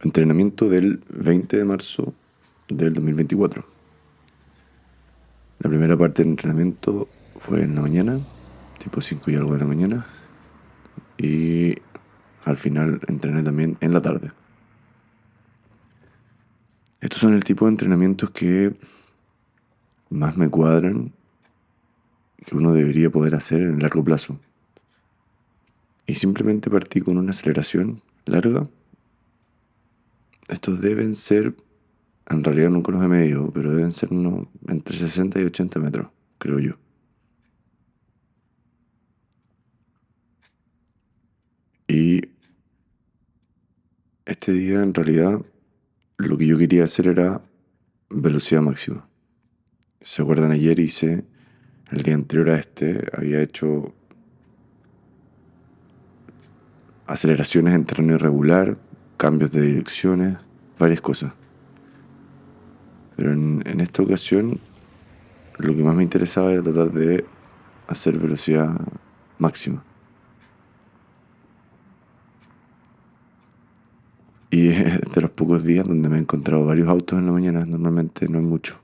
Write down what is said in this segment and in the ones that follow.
Entrenamiento del 20 de marzo del 2024. La primera parte del entrenamiento fue en la mañana, tipo 5 y algo de la mañana. Y al final entrené también en la tarde. Estos son el tipo de entrenamientos que más me cuadran, que uno debería poder hacer en el largo plazo. Y simplemente partí con una aceleración larga. Estos deben ser, en realidad nunca los he medido, pero deben ser unos entre 60 y 80 metros, creo yo. Y este día en realidad lo que yo quería hacer era velocidad máxima. ¿Se acuerdan? Ayer hice, el día anterior a este, había hecho aceleraciones en terreno irregular, cambios de direcciones, varias cosas. Pero en esta ocasión lo que más me interesaba era tratar de hacer velocidad máxima. Y es de los pocos días donde me he encontrado varios autos en la mañana, normalmente no es mucho.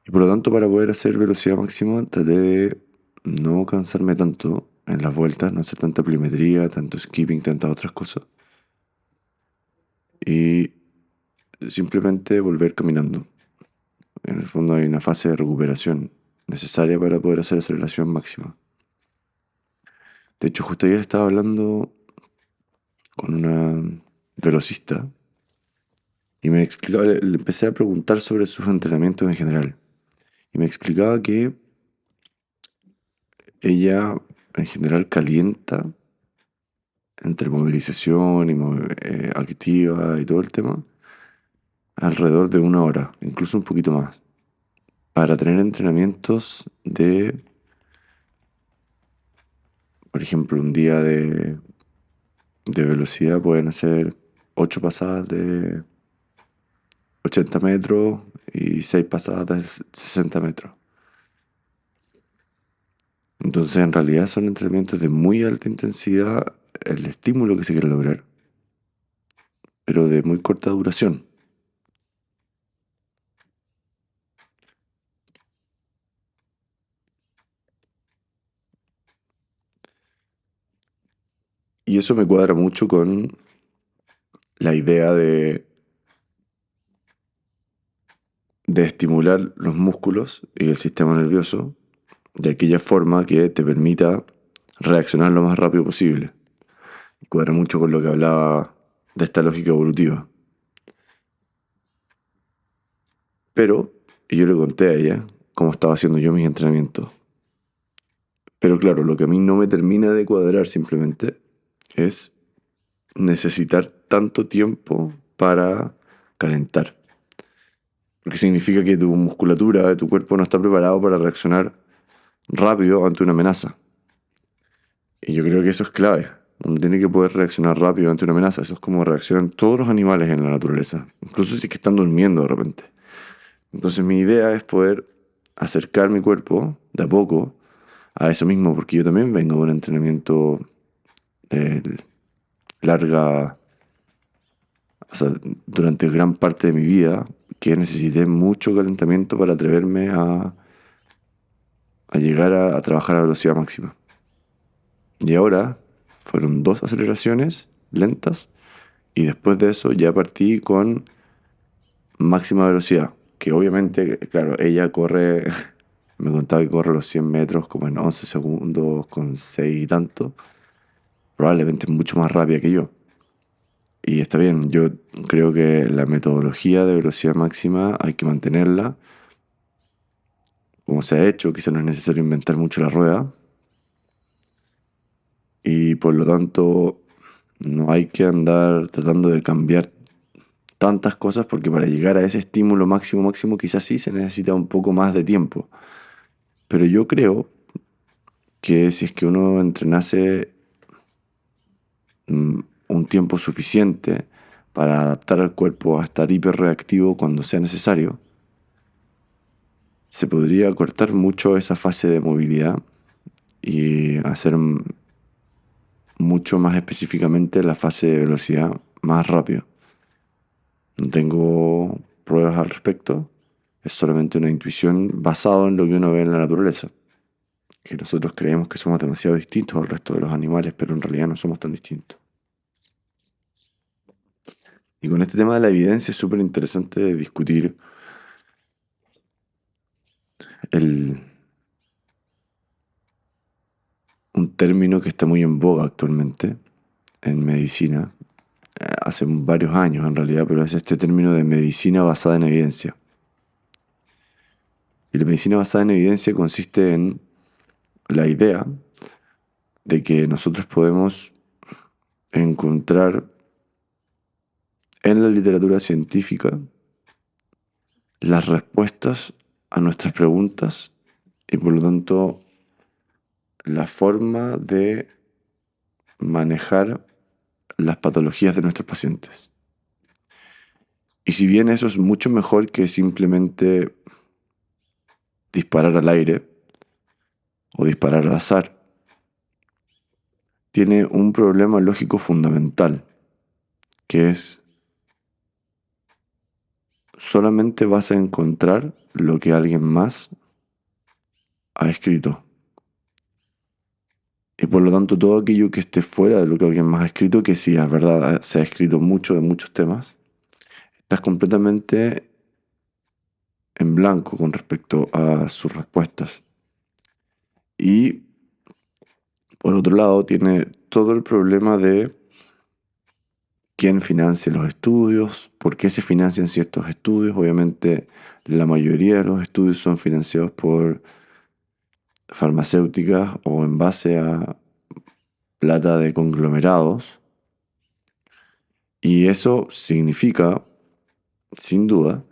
Y por lo tanto, para poder hacer velocidad máxima, traté de no cansarme tanto en las vueltas, no hacer tanta pliometría, tanto skipping, tantas otras cosas. Y simplemente volver caminando. En el fondo hay una fase de recuperación necesaria para poder hacer aceleración máxima. De hecho, justo ayer estaba hablando con una velocista y me explicaba, le empecé a preguntar sobre sus entrenamientos en general. Y me explicaba que ella en general calienta entre movilización y activa y todo el tema, alrededor de 1 hora, incluso un poquito más, para tener entrenamientos de, por ejemplo, un día de velocidad pueden hacer 8 pasadas de 80 metros y 6 pasadas de 60 metros. Entonces, en realidad son entrenamientos de muy alta intensidad, el estímulo que se quiere lograr, pero de muy corta duración. Y eso me cuadra mucho con la idea de estimular los músculos y el sistema nervioso de aquella forma que te permita reaccionar lo más rápido posible. Cuadra mucho con lo que hablaba de esta lógica evolutiva. Pero, y yo le conté a ella cómo estaba haciendo yo mis entrenamientos. Pero claro, lo que a mí no me termina de cuadrar simplemente es necesitar tanto tiempo para calentar. Porque significa que tu musculatura, tu cuerpo no está preparado para reaccionar rápido ante una amenaza. Y yo creo que eso es clave. Uno tiene que poder reaccionar rápido ante una amenaza. Eso es como reaccionan todos los animales en la naturaleza. Incluso si es que están durmiendo de repente. Entonces mi idea es poder acercar mi cuerpo de a poco a eso mismo. Porque yo también vengo de un entrenamiento de larga, o sea, durante gran parte de mi vida, que necesité mucho calentamiento para atreverme a llegar a trabajar a velocidad máxima. Y ahora fueron 2 aceleraciones lentas y después de eso ya partí con máxima velocidad. Que obviamente, claro, ella corre, me contaba que corre los 100 metros como en 11 segundos con 6 y tanto. Probablemente es mucho más rápida que yo. Y está bien, yo creo que la metodología de velocidad máxima hay que mantenerla como se ha hecho, quizá no es necesario inventar mucho la rueda. Y por lo tanto, no hay que andar tratando de cambiar tantas cosas porque para llegar a ese estímulo máximo máximo quizás sí se necesita un poco más de tiempo. Pero yo creo que si es que uno entrenase un tiempo suficiente para adaptar al cuerpo a estar hiperreactivo cuando sea necesario, se podría cortar mucho esa fase de movilidad y hacer mucho más específicamente la fase de velocidad más rápido. No tengo pruebas al respecto, es solamente una intuición basada en lo que uno ve en la naturaleza. Que nosotros creemos que somos demasiado distintos al resto de los animales, pero en realidad no somos tan distintos. Y con este tema de la evidencia es súper interesante discutir el, un término que está muy en boga actualmente en medicina, hace varios años en realidad, pero es este término de medicina basada en evidencia. Y la medicina basada en evidencia consiste en la idea de que nosotros podemos encontrar en la literatura científica las respuestas a nuestras preguntas y por lo tanto la forma de manejar las patologías de nuestros pacientes. Y si bien eso es mucho mejor que simplemente disparar al aire o disparar al azar, tiene un problema lógico fundamental, que es solamente vas a encontrar lo que alguien más ha escrito. Y por lo tanto todo aquello que esté fuera de lo que alguien más ha escrito, que sí, es verdad, se ha escrito mucho de muchos temas, estás completamente en blanco con respecto a sus respuestas. Y por otro lado tiene todo el problema de quién financia los estudios, por qué se financian ciertos estudios. Obviamente la mayoría de los estudios son financiados por farmacéuticas o en base a plata de conglomerados. Y eso significa, sin duda,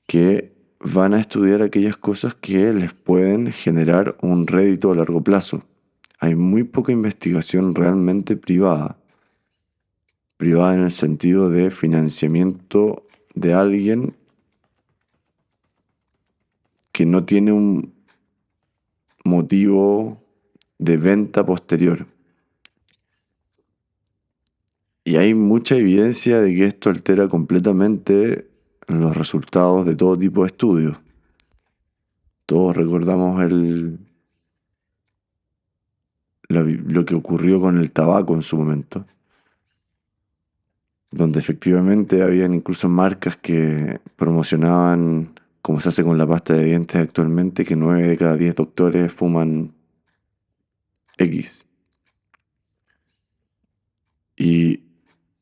que van a estudiar aquellas cosas que les pueden generar un rédito a largo plazo. Hay muy poca investigación realmente privada en el sentido de financiamiento de alguien que no tiene un motivo de venta posterior. Y hay mucha evidencia de que esto altera completamente los resultados de todo tipo de estudios. Todos recordamos lo que ocurrió con el tabaco en su momento, donde efectivamente habían incluso marcas que promocionaban, como se hace con la pasta de dientes actualmente, que 9 de cada 10 doctores fuman X. Y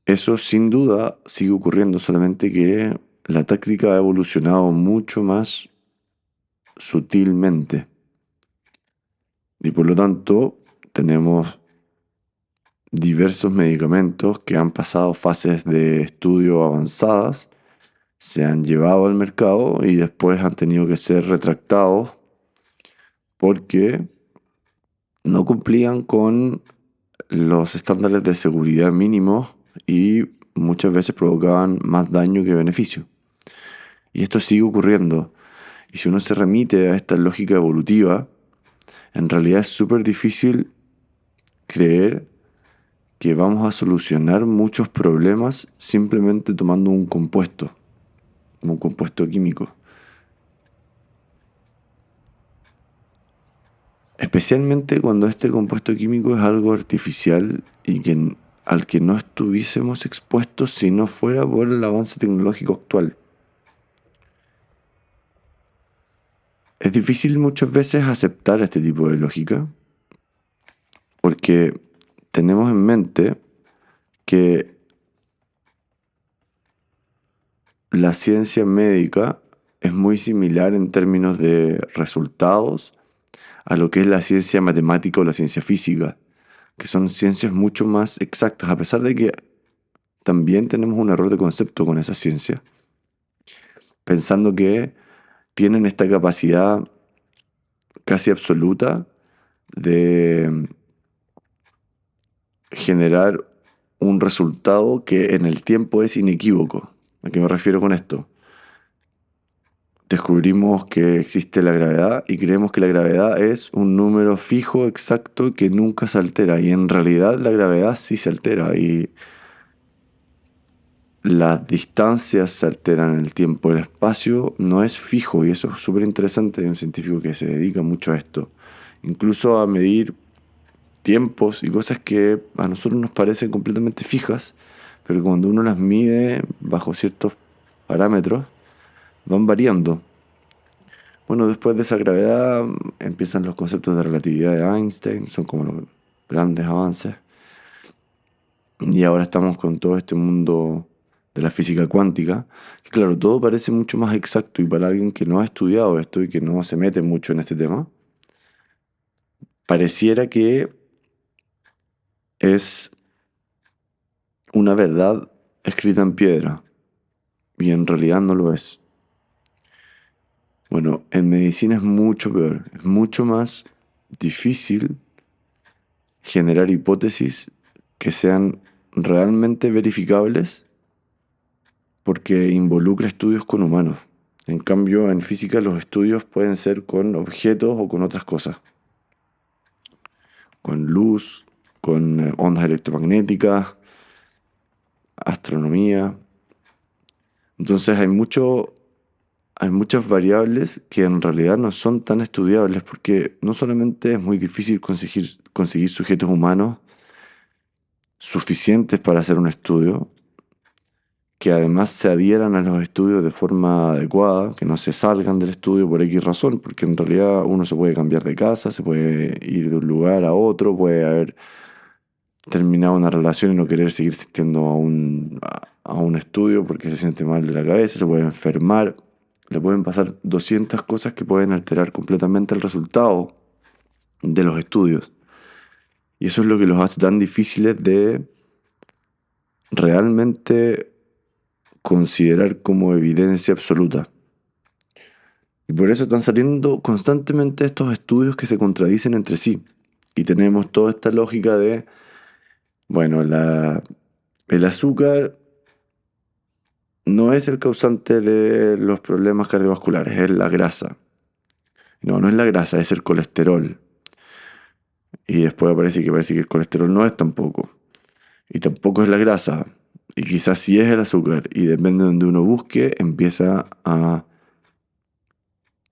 eso sin duda sigue ocurriendo, solamente que la táctica ha evolucionado mucho más sutilmente. Y por lo tanto tenemos diversos medicamentos que han pasado fases de estudio avanzadas, se han llevado al mercado y después han tenido que ser retractados porque no cumplían con los estándares de seguridad mínimos y muchas veces provocaban más daño que beneficio. Y esto sigue ocurriendo. Y si uno se remite a esta lógica evolutiva, en realidad es súper difícil creer que vamos a solucionar muchos problemas simplemente tomando un compuesto químico. Especialmente cuando este compuesto químico es algo artificial y al que no estuviésemos expuestos si no fuera por el avance tecnológico actual. Es difícil muchas veces aceptar este tipo de lógica porque tenemos en mente que la ciencia médica es muy similar en términos de resultados a lo que es la ciencia matemática o la ciencia física, que son ciencias mucho más exactas, a pesar de que también tenemos un error de concepto con esa ciencia, pensando que tienen esta capacidad casi absoluta de generar un resultado que en el tiempo es inequívoco. ¿A qué me refiero con esto? descubrimos que existe la gravedad y creemos que la gravedad es un número fijo, exacto, que nunca se altera. Y en realidad la gravedad sí se altera y las distancias se alteran en el tiempo. El espacio no es fijo y eso es súper interesante. Hay un científico que se dedica mucho a esto. Incluso a medir tiempos y cosas que a nosotros nos parecen completamente fijas, pero cuando uno las mide bajo ciertos parámetros, van variando. Bueno, después de esa gravedad empiezan los conceptos de relatividad de Einstein, son como los grandes avances. Y ahora estamos con todo este mundo de la física cuántica, que claro, todo parece mucho más exacto y para alguien que no ha estudiado esto y que no se mete mucho en este tema, pareciera que es una verdad escrita en piedra y en realidad no lo es. Bueno, en medicina es mucho peor, es mucho más difícil generar hipótesis que sean realmente verificables porque involucra estudios con humanos. En cambio, en física los estudios pueden ser con objetos o con otras cosas, con luz, con ondas electromagnéticas, astronomía. Entonces hay muchas variables que en realidad no son tan estudiables porque no solamente es muy difícil conseguir sujetos humanos suficientes para hacer un estudio, que además se adhieran a los estudios de forma adecuada, que no se salgan del estudio por X razón, porque en realidad uno se puede cambiar de casa, se puede ir de un lugar a otro, puede haber terminado una relación y no querer seguir asistiendo a un estudio porque se siente mal de la cabeza, se puede enfermar, le pueden pasar 200 cosas que pueden alterar completamente el resultado de los estudios. Y eso es lo que los hace tan difíciles de realmente considerar como evidencia absoluta. Y por eso están saliendo constantemente estos estudios que se contradicen entre sí. Y tenemos toda esta lógica de, bueno, el azúcar no es el causante de los problemas cardiovasculares, es la grasa. No, no es la grasa, es el colesterol. Y después parece que el colesterol no es tampoco. Y tampoco es la grasa. Y quizás sí es el azúcar. Y depende de donde uno busque, empieza a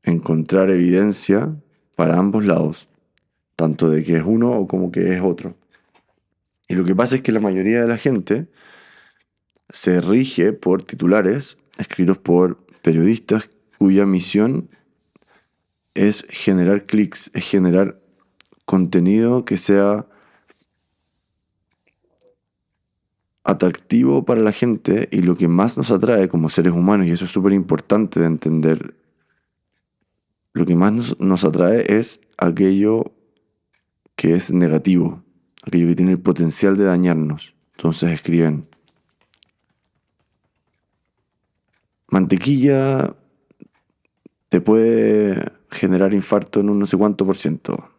encontrar evidencia para ambos lados. Tanto de que es uno o como que es otro. Y lo que pasa es que la mayoría de la gente se rige por titulares escritos por periodistas cuya misión es generar clics, es generar contenido que sea atractivo para la gente y lo que más nos atrae como seres humanos, y eso es súper importante de entender, lo que más nos atrae es aquello que es negativo, aquello que tiene el potencial de dañarnos. Entonces escriben, mantequilla te puede generar infarto en un no sé cuánto por ciento.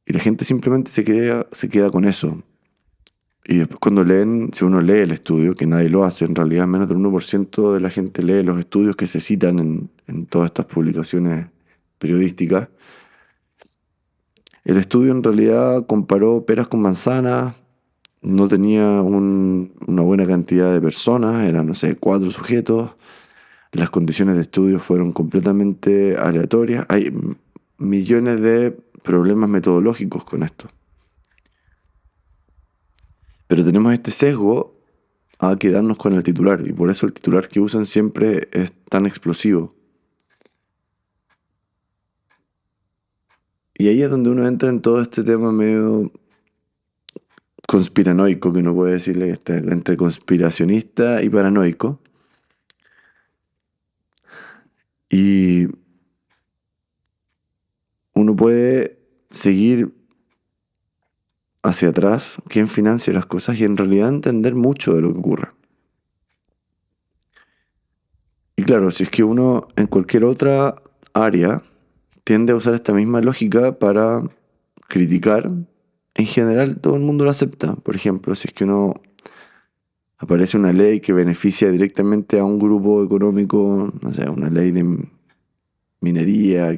Y la gente simplemente se queda con eso. Y después cuando leen, si uno lee el estudio, que nadie lo hace, en realidad menos del 1% de la gente lee los estudios que se citan en todas estas publicaciones periodísticas. El estudio en realidad comparó peras con manzanas, no tenía una buena cantidad de personas, eran, no sé, 4 sujetos. Las condiciones de estudio fueron completamente aleatorias. Hay millones de problemas metodológicos con esto. Pero tenemos este sesgo a quedarnos con el titular y por eso el titular que usan siempre es tan explosivo. Y ahí es donde uno entra en todo este tema medio conspiranoico, que uno puede decirle, entre conspiracionista y paranoico. Y uno puede seguir hacia atrás quién financia las cosas y en realidad entender mucho de lo que ocurre. Y claro, si es que uno en cualquier otra área tiende a usar esta misma lógica para criticar, en general todo el mundo lo acepta. Por ejemplo, si es que uno aparece una ley que beneficia directamente a un grupo económico, no sé, una ley de minería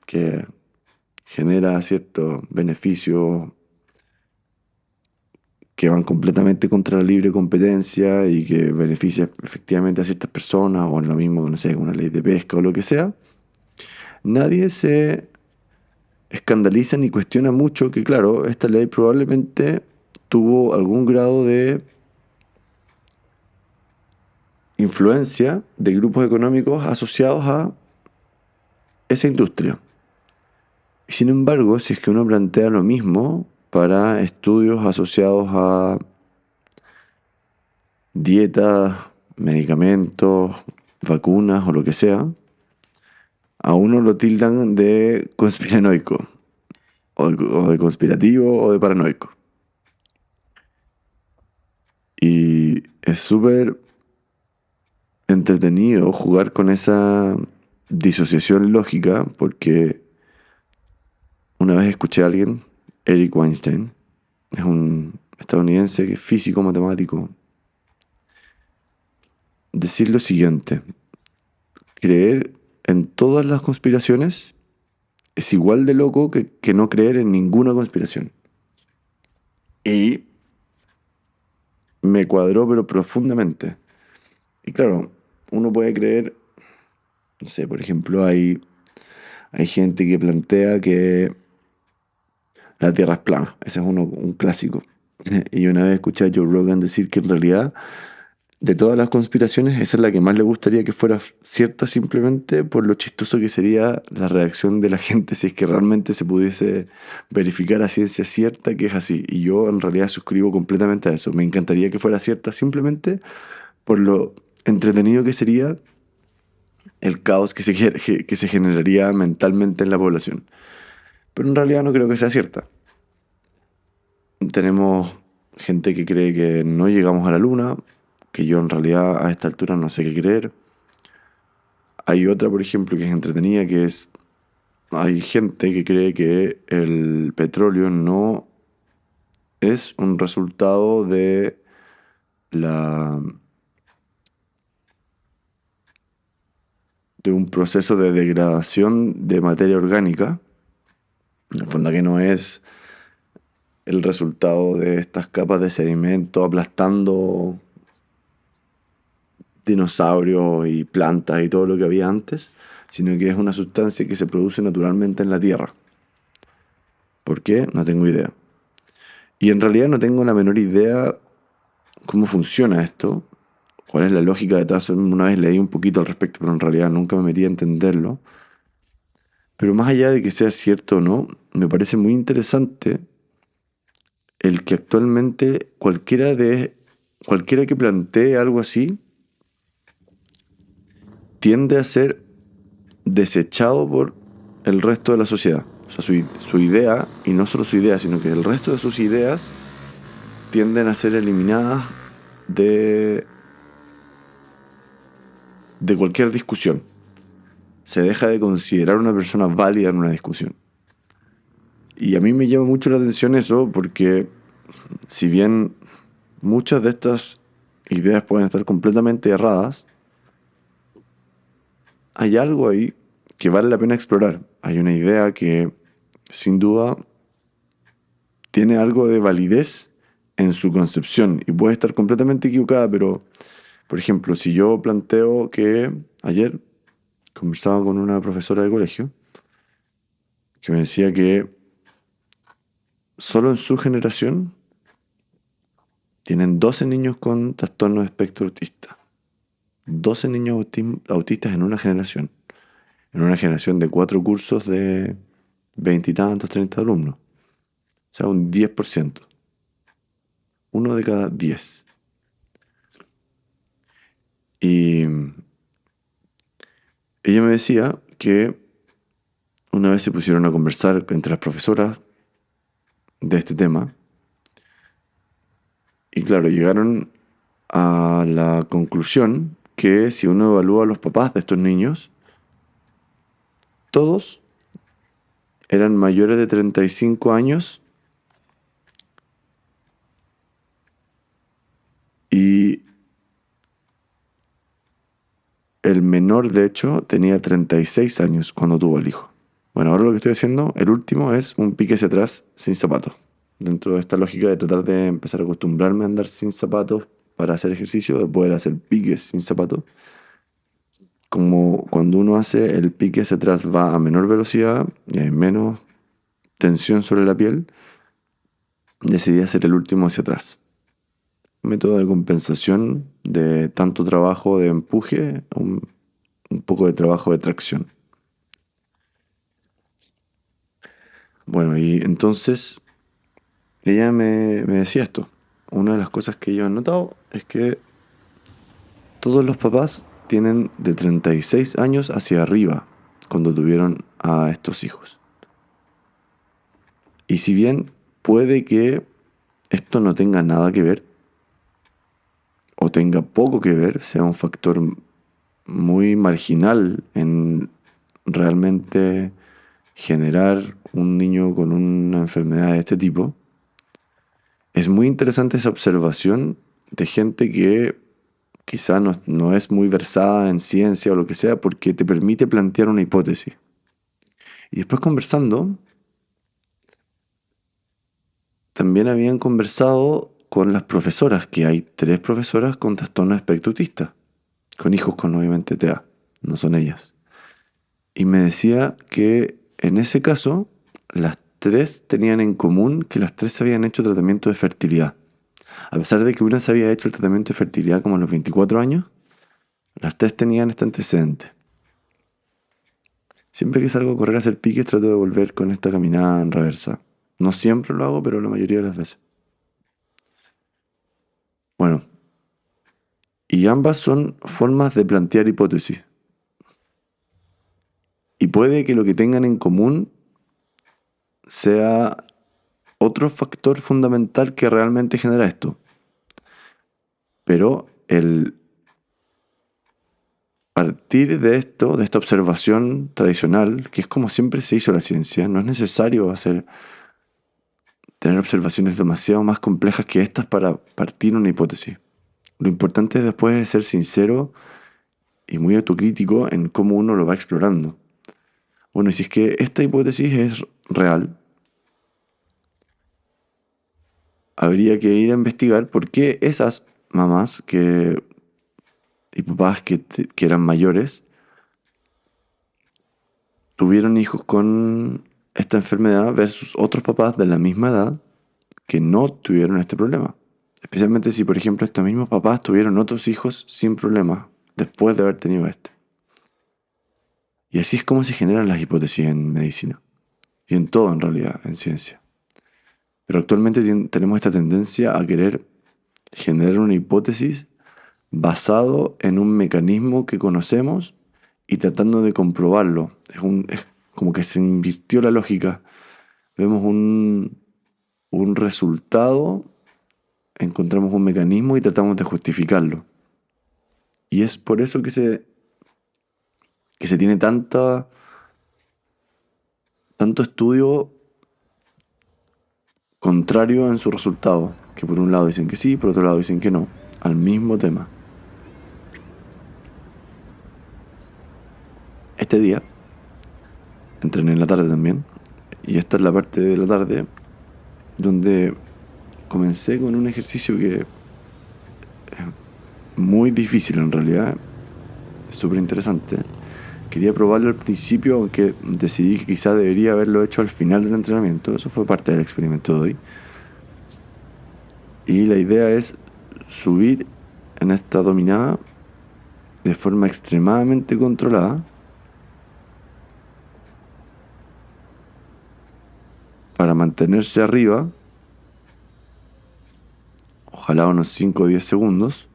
que genera ciertos beneficios que van completamente contra la libre competencia y que beneficia efectivamente a ciertas personas, o en lo mismo, no sé, una ley de pesca o lo que sea, nadie se escandaliza ni cuestiona mucho que, claro, esta ley probablemente tuvo algún grado de influencia de grupos económicos asociados a esa industria. Y sin embargo, si es que uno plantea lo mismo para estudios asociados a dietas, medicamentos, vacunas o lo que sea, a uno lo tildan de conspiranoico, o de conspirativo, o de paranoico. Y es súper entretenido jugar con esa disociación lógica, porque una vez escuché a alguien, Eric Weinstein, es un estadounidense que es físico matemático, decir lo siguiente: creer en todas las conspiraciones es igual de loco que no creer en ninguna conspiración. Y me cuadró, pero profundamente. Y claro, uno puede creer, no sé, por ejemplo, hay gente que plantea que la Tierra es plana. Ese es un clásico. Y una vez escuché a Joe Rogan decir que en realidad, de todas las conspiraciones, esa es la que más le gustaría que fuera cierta, simplemente por lo chistoso que sería la reacción de la gente si es que realmente se pudiese verificar a ciencia cierta que es así. Y yo en realidad suscribo completamente a eso. Me encantaría que fuera cierta simplemente por lo entretenido que sería el caos que se generaría mentalmente en la población. Pero en realidad no creo que sea cierta. Tenemos gente que cree que no llegamos a la luna, que yo en realidad a esta altura no sé qué creer. Hay otra, por ejemplo, que es entretenida, hay gente que cree que el petróleo no es un resultado la, de un proceso de degradación de materia orgánica. En el fondo, que no es el resultado de estas capas de sedimento aplastando dinosaurios y plantas y todo lo que había antes, sino que es una sustancia que se produce naturalmente en la Tierra. ¿Por qué? No tengo idea. Y en realidad no tengo la menor idea cómo funciona esto, cuál es la lógica detrás. Una vez leí un poquito al respecto, pero en realidad nunca me metí a entenderlo. Pero más allá de que sea cierto o no, me parece muy interesante el que actualmente cualquiera que plantee algo así tiende a ser desechado por el resto de la sociedad. O sea, su idea, y no solo su idea, sino que el resto de sus ideas tienden a ser eliminadas de, de cualquier discusión. Se deja de considerar una persona válida en una discusión. Y a mí me llama mucho la atención eso, porque si bien muchas de estas ideas pueden estar completamente erradas, hay algo ahí que vale la pena explorar. Hay una idea que sin duda tiene algo de validez en su concepción y puede estar completamente equivocada, pero por ejemplo, si yo planteo que ayer conversaba con una profesora de colegio que me decía que solo en su generación tienen 12 niños con trastorno de espectro autista. 12 niños autistas en una generación de 4 cursos de 20 y tantos, 30 alumnos. O sea, un 10%. Uno de cada 10. Y ella me decía que una vez se pusieron a conversar entre las profesoras de este tema. Y claro, llegaron a la conclusión que si uno evalúa a los papás de estos niños, todos eran mayores de 35 años y Y el menor, de hecho, tenía 36 años cuando tuvo al hijo. Bueno, ahora lo que estoy haciendo, el último, es un pique hacia atrás sin zapatos. Dentro de esta lógica de tratar de empezar a acostumbrarme a andar sin zapatos para hacer ejercicio, de poder hacer piques sin zapatos. Como cuando uno hace el pique hacia atrás va a menor velocidad y hay menos tensión sobre la piel, decidí hacer el último hacia atrás. Método de compensación de tanto trabajo de empuje, un poco de trabajo de tracción. Bueno, y entonces ella me decía esto. Una de las cosas que yo he notado es que todos los papás tienen de 36 años hacia arriba cuando tuvieron a estos hijos. Y si bien puede que esto no tenga nada que ver, o tenga poco que ver, sea un factor muy marginal en realmente generar un niño con una enfermedad de este tipo, es muy interesante esa observación de gente que quizá no es muy versada en ciencia o lo que sea, porque te permite plantear una hipótesis. Y después conversando, también habían conversado con las profesoras, que hay 3 profesoras con trastorno de espectro autista, con hijos con obviamente TEA, no son ellas. Y me decía que en ese caso, las 3 tenían en común que las 3 se habían hecho tratamiento de fertilidad. A pesar de que una se había hecho el tratamiento de fertilidad como a los 24 años, las 3 tenían este antecedente. Siempre que salgo a correr a hacer piques trato de volver con esta caminada en reversa. No siempre lo hago, pero la mayoría de las veces. Bueno, y ambas son formas de plantear hipótesis. Y puede que lo que tengan en común sea otro factor fundamental que realmente genera esto. Pero el partir de esto, de esta observación tradicional, que es como siempre se hizo la ciencia, no es necesario tener observaciones demasiado más complejas que estas para partir una hipótesis. Lo importante después es ser sincero y muy autocrítico en cómo uno lo va explorando. Bueno, y si es que esta hipótesis es real, habría que ir a investigar por qué esas mamás y papás que eran mayores tuvieron hijos con esta enfermedad versus otros papás de la misma edad que no tuvieron este problema. Especialmente si, por ejemplo, estos mismos papás tuvieron otros hijos sin problemas después de haber tenido este. Y así es como se generan las hipótesis en medicina. Y en todo, en realidad, en ciencia. Pero actualmente tenemos esta tendencia a querer generar una hipótesis basado en un mecanismo que conocemos y tratando de comprobarlo. Es como que se invirtió la lógica. Vemos un resultado, encontramos un mecanismo y tratamos de justificarlo. Y es por eso que se tiene tanto estudio contrario en su resultado, que por un lado dicen que sí, por otro lado dicen que no, al mismo tema. Este día, entrené en la tarde también, y esta es la parte de la tarde donde comencé con un ejercicio que es muy difícil en realidad, es súper interesante. Quería probarlo al principio, aunque decidí que quizá debería haberlo hecho al final del entrenamiento. Eso fue parte del experimento de hoy. Y la idea es subir en esta dominada de forma extremadamente controlada para mantenerse arriba, ojalá unos 5 o 10 segundos,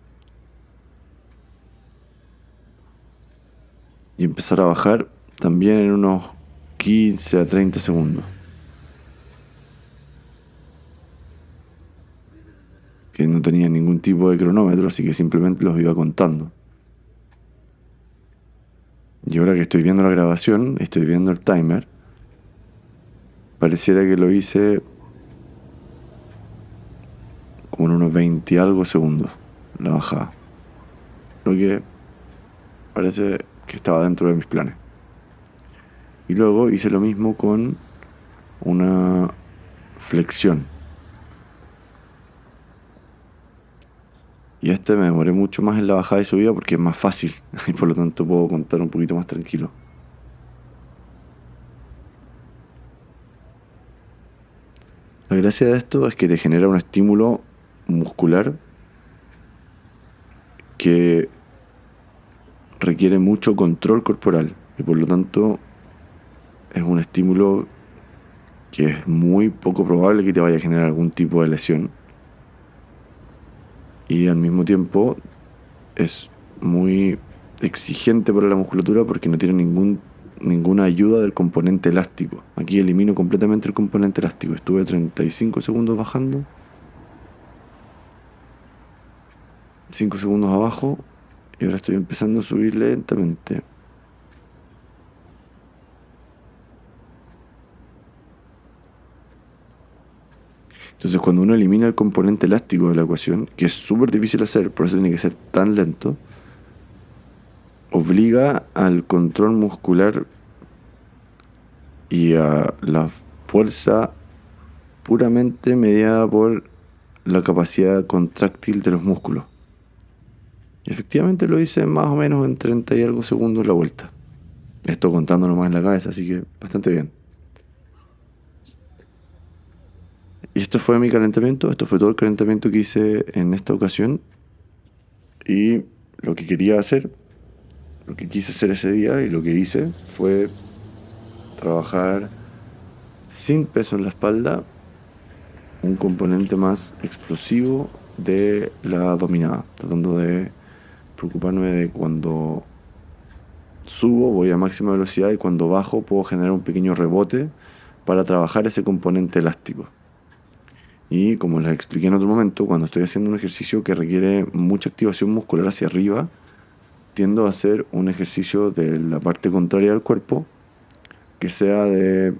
y empezar a bajar también en unos 15 a 30 segundos. Que no tenía ningún tipo de cronómetro, así que simplemente los iba contando. Y ahora que estoy viendo la grabación, estoy viendo el timer, pareciera que lo hice como en unos 20 y algo segundos. la bajada. Lo que parece que estaba dentro de mis planes. Y luego hice lo mismo con una flexión. Y me demoré mucho más en la bajada y subida porque es más fácil y por lo tanto puedo contar un poquito más tranquilo. La gracia de esto es que te genera un estímulo muscular que requiere mucho control corporal y por lo tanto es un estímulo que es muy poco probable que te vaya a generar algún tipo de lesión y al mismo tiempo es muy exigente para la musculatura porque no tiene ninguna ayuda del componente elástico. Aquí elimino completamente el componente elástico. Estuve 35 segundos bajando, 5 segundos abajo y ahora estoy empezando a subir lentamente. Entonces cuando uno elimina el componente elástico de la ecuación, que es súper difícil hacer, por eso tiene que ser tan lento, obliga al control muscular y a la fuerza puramente mediada por la capacidad contráctil de los músculos. Y efectivamente lo hice más o menos en 30 y algo segundos la vuelta. Esto contando nomás en la cabeza, así que bastante bien. Y esto fue mi calentamiento, esto fue todo el calentamiento que hice en esta ocasión. Y lo que quería hacer, lo que quise hacer ese día y lo que hice fue trabajar sin peso en la espalda, un componente más explosivo de la dominada, tratando de preocuparme de cuando subo voy a máxima velocidad y cuando bajo puedo generar un pequeño rebote para trabajar ese componente elástico. Y como les expliqué en otro momento, cuando estoy haciendo un ejercicio que requiere mucha activación muscular hacia arriba, tiendo a hacer un ejercicio de la parte contraria del cuerpo que sea de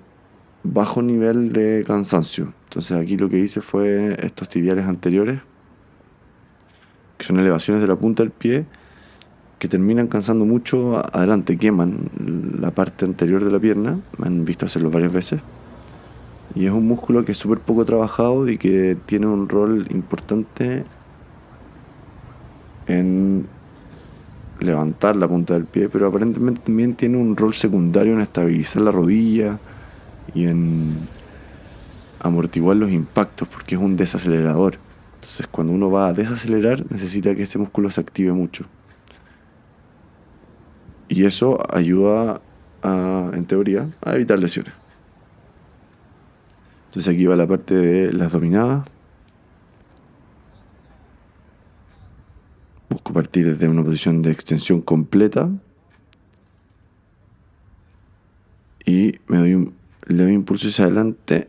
bajo nivel de cansancio. Entonces aquí lo que hice fue estos tibiales anteriores, que son elevaciones de la punta del pie, que terminan cansando mucho adelante, queman la parte anterior de la pierna, me han visto hacerlo varias veces. Y es un músculo que es súper poco trabajado y que tiene un rol importante en levantar la punta del pie, pero aparentemente también tiene un rol secundario en estabilizar la rodilla y en amortiguar los impactos, porque es un desacelerador. Entonces cuando uno va a desacelerar necesita que ese músculo se active mucho. Y eso ayuda en teoría, a evitar lesiones. Entonces aquí va la parte de las dominadas. Busco partir desde una posición de extensión completa y le doy impulso hacia adelante,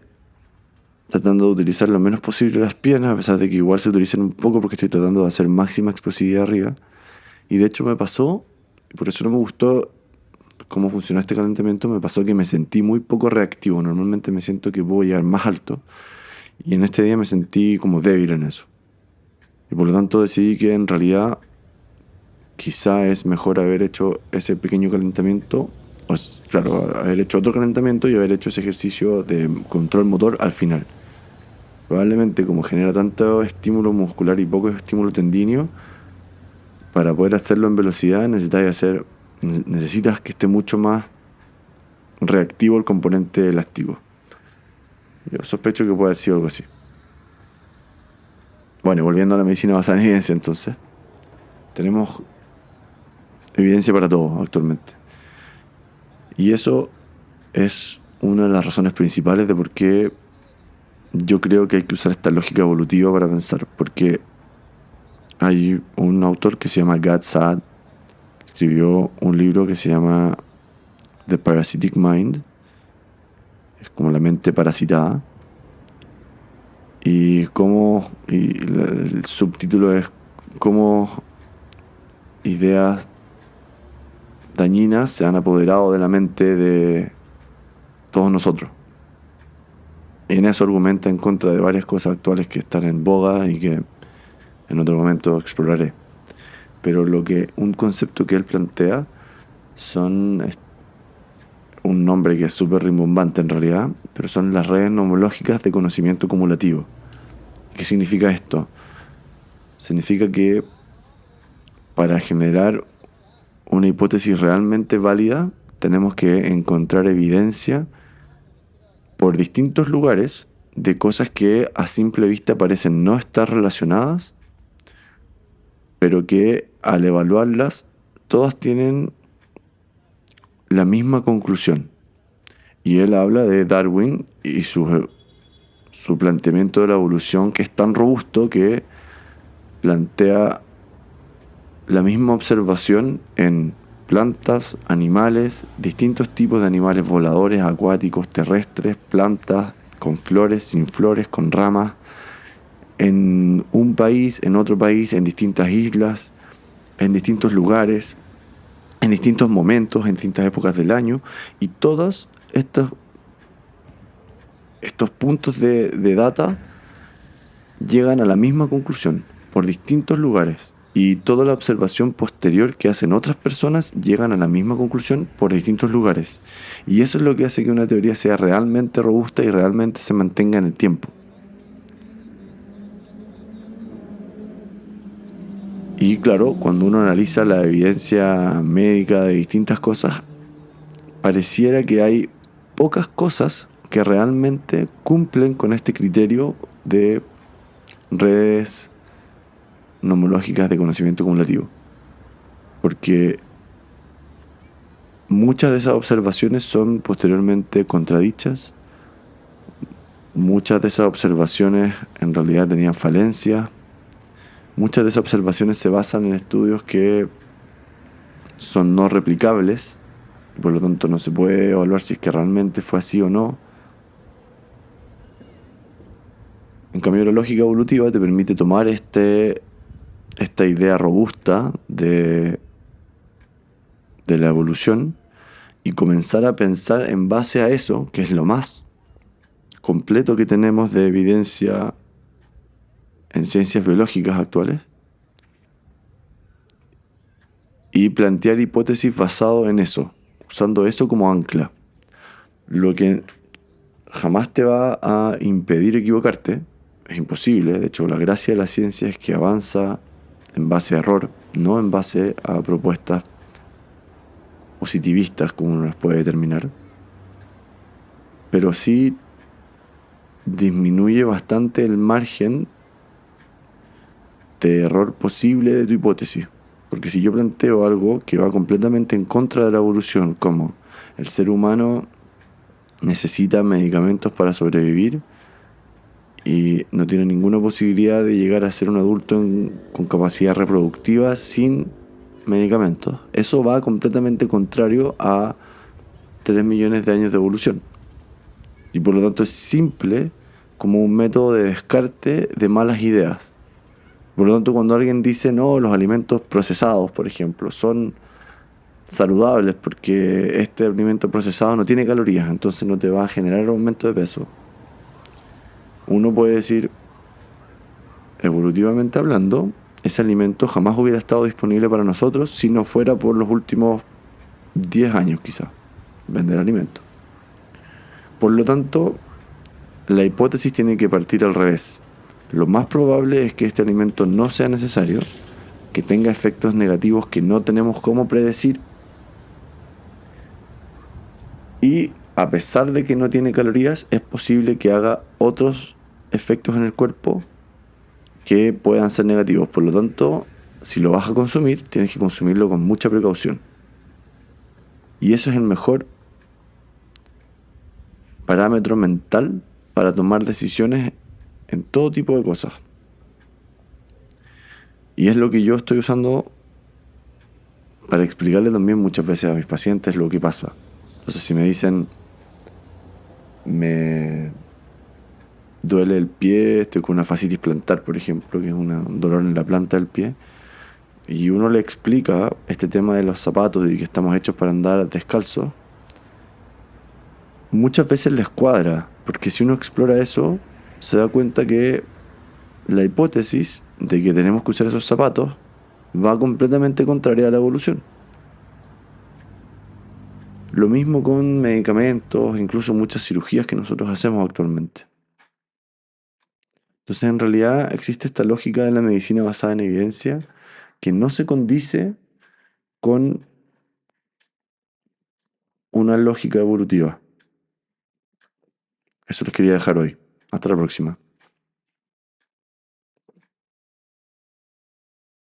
tratando de utilizar lo menos posible las piernas, a pesar de que igual se utilizan un poco porque estoy tratando de hacer máxima explosividad arriba. Y de hecho me pasó, y por eso no me gustó cómo funcionó este calentamiento, me pasó que me sentí muy poco reactivo. Normalmente me siento que puedo llegar más alto y en este día me sentí como débil en eso. Y por lo tanto decidí que en realidad quizá es mejor haber hecho ese pequeño calentamiento, claro, haber hecho otro calentamiento y haber hecho ese ejercicio de control motor al final. Probablemente como genera tanto estímulo muscular y poco estímulo tendíneo, para poder hacerlo en velocidad necesitas que esté mucho más reactivo el componente elástico. Yo sospecho que puede haber sido algo así. Bueno, y volviendo a la medicina basada en evidencia entonces, tenemos evidencia para todo actualmente. Y eso es una de las razones principales de por qué yo creo que hay que usar esta lógica evolutiva para pensar. Porque hay un autor que se llama Gad Saad, que escribió un libro que se llama The Parasitic Mind, es como la mente parasitada. El subtítulo es cómo ideas dañinas se han apoderado de la mente de todos nosotros. Y en eso argumenta en contra de varias cosas actuales que están en boga y que en otro momento exploraré. Pero un concepto que él plantea son un nombre que es súper rimbombante en realidad, pero son las redes nomológicas de conocimiento cumulativo. ¿Qué significa esto? Significa que para generar una hipótesis realmente válida tenemos que encontrar evidencia por distintos lugares de cosas que a simple vista parecen no estar relacionadas, pero que al evaluarlas todas tienen la misma conclusión. Y él habla de Darwin y su planteamiento de la evolución, que es tan robusto que plantea la misma observación en plantas, animales, distintos tipos de animales voladores, acuáticos, terrestres, plantas con flores, sin flores, con ramas, en un país, en otro país, en distintas islas, en distintos lugares, en distintos momentos, en distintas épocas del año, y todos estos puntos de data llegan a la misma conclusión por distintos lugares. Y toda la observación posterior que hacen otras personas llegan a la misma conclusión por distintos lugares. Y eso es lo que hace que una teoría sea realmente robusta y realmente se mantenga en el tiempo. Y claro, cuando uno analiza la evidencia médica de distintas cosas, pareciera que hay pocas cosas que realmente cumplen con este criterio de redes nomológicas de conocimiento acumulativo. Porque muchas de esas observaciones son posteriormente contradichas. Muchas de esas observaciones en realidad tenían falencias. Muchas de esas observaciones se basan en estudios que son no replicables. Por lo tanto no se puede evaluar si es que realmente fue así o no. En cambio, la lógica evolutiva te permite tomar esta idea robusta de la evolución y comenzar a pensar en base a eso, que es lo más completo que tenemos de evidencia en ciencias biológicas actuales, y plantear hipótesis basado en eso, usando eso como ancla. Lo que jamás te va a impedir equivocarte, es imposible. De hecho, la gracia de la ciencia es que avanza en base a error, no en base a propuestas positivistas como uno las puede determinar, pero sí disminuye bastante el margen de error posible de tu hipótesis. Porque si yo planteo algo que va completamente en contra de la evolución, como el ser humano necesita medicamentos para sobrevivir y no tiene ninguna posibilidad de llegar a ser un adulto con capacidad reproductiva sin medicamentos, eso va completamente contrario a 3 millones de años de evolución. Y por lo tanto es simple como un método de descarte de malas ideas. Por lo tanto, cuando alguien dice, no, los alimentos procesados, por ejemplo, son saludables porque este alimento procesado no tiene calorías, entonces no te va a generar aumento de peso, uno puede decir, evolutivamente hablando, ese alimento jamás hubiera estado disponible para nosotros si no fuera por los últimos 10 años quizás, vender alimentos. Por lo tanto, la hipótesis tiene que partir al revés. Lo más probable es que este alimento no sea necesario, que tenga efectos negativos que no tenemos cómo predecir, y a pesar de que no tiene calorías, es posible que haga otros efectos en el cuerpo que puedan ser negativos. Por lo tanto, si lo vas a consumir, tienes que consumirlo con mucha precaución. Y eso es el mejor parámetro mental para tomar decisiones en todo tipo de cosas. Y es lo que yo estoy usando para explicarle también muchas veces a mis pacientes lo que pasa. Entonces, si me dicen, me duele el pie, estoy con una fascitis plantar, por ejemplo, que es un dolor en la planta del pie, y uno le explica este tema de los zapatos y que estamos hechos para andar descalzos, muchas veces les cuadra, porque si uno explora eso, se da cuenta que la hipótesis de que tenemos que usar esos zapatos va completamente contraria a la evolución. Lo mismo con medicamentos, incluso muchas cirugías que nosotros hacemos actualmente. Entonces, en realidad existe esta lógica de la medicina basada en evidencia que no se condice con una lógica evolutiva. Eso les quería dejar hoy. Hasta la próxima.